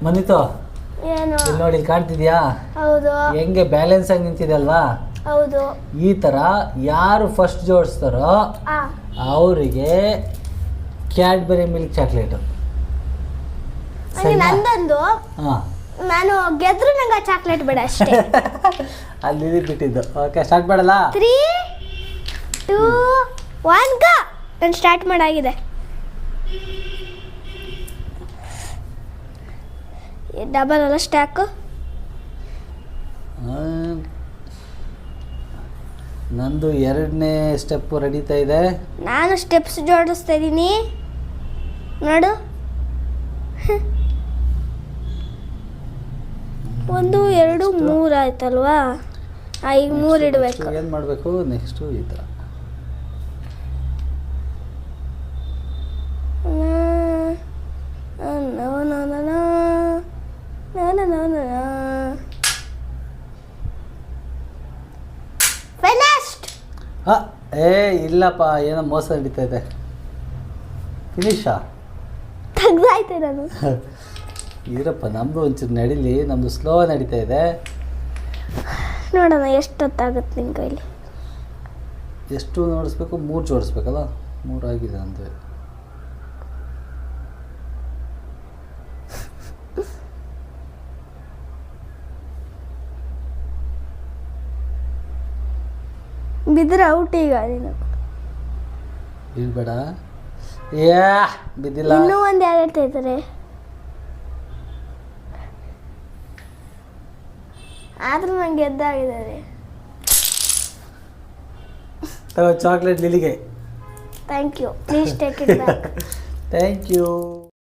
ಮನಿತು ಏನು ಇಲ್ಲಿ ನೋಡಿ ಇಲ್ಲಿ ಕಾಣ್ತಿದ್ಯಾ ಹೌದು ಹೆಂಗೆ ಬ್ಯಾಲೆನ್ಸ್ ಆಗಿ ನಿಂತಿದೆಲ್ವಾ ಹೌದು ಈ ಥರ ಯಾರು ಫಸ್ಟ್ ಜೋಡಿಸ್ತಾರೋ ಆ ಅವರಿಗೆ ಕ್ಯಾಡ್ಬರಿ ಮಿಲ್ಕ್ ಚಾಕ್ಲೇಟು ನಂದೊಂದು ಹಾಂ ನಾನು ಗೆದ್ರು ನಂಗೆ ಚಾಕ್ಲೇಟ್ ಬೇಡ ಅಷ್ಟೇ ಅಲ್ಲಿ ಬಿಟ್ಟಿದ್ದು ಓಕೆ ಸ್ಟಾರ್ಟ್ ಮಾಡಲ್ಲ 3 2 1 ಗೋ ನಾನು ಸ್ಟಾರ್ಟ್ ಮಾಡಾಗಿದೆ ಡಬಲ್ ಅಲ್ಲ ಸ್ಟ್ಯಾಕು ನಂದು 2ನೇ ಸ್ಟೆಪ್ ನಡೀತಾ ಇದೆ ನಾನು ಸ್ಟೆಪ್ಸ್ ಜೋಡಿಸ್ತಾ ಇದ್ದೀನಿ ನೋಡು 1 2 3 ಆಯ್ತಲ್ವಾ ಈಗ 3 ಇಡಬೇಕು ಏನು ಮಾಡಬೇಕು ನೆಕ್ಸ್ಟು ಈ ಥರ ಏ ಇಲ್ಲಪ್ಪ ಏನೋ ಮೋಸ ನಡೀತಾ ಇದೆ ಫಿನಿಶಾ ತೆಗ್ದಾಯ್ತೆ ನಾನು ಇರಪ್ಪ ನಮ್ಮದು ಒಂಚೂರು ನಡೀಲಿ ನಮ್ಮದು ಸ್ಲೋ ನಡೀತಾ ಇದೆ ನೋಡೋಣ ಎಷ್ಟೊತ್ತಾಗುತ್ತೆ ನಿನ್ನ ಕೈಲಿ ಎಷ್ಟು ನೋಡಿಸ್ಬೇಕು 3 ಜೋಡಿಸ್ಬೇಕಲ್ಲ 3 ಆಗಿದೆ ಅಂದರೆ ಬಿದ್ದರೆ ಔಟ್ ಈಗ ನೀನು ಬೀಳ್ಬೇಡ ಏ ಬಿದ್ದಿಲ್ಲ ಇನ್ನೂ ಒಂದು ಎರಡು ತೆಗ್ದರೆ ಆದ್ರೂ ನಂಗೆ ಗೆದ್ದಾಗಿದ್ದಾರೆ ಚಾಕ್ಲೇಟ್ ಲಿಲಿಗೆ thank you please take it back thank you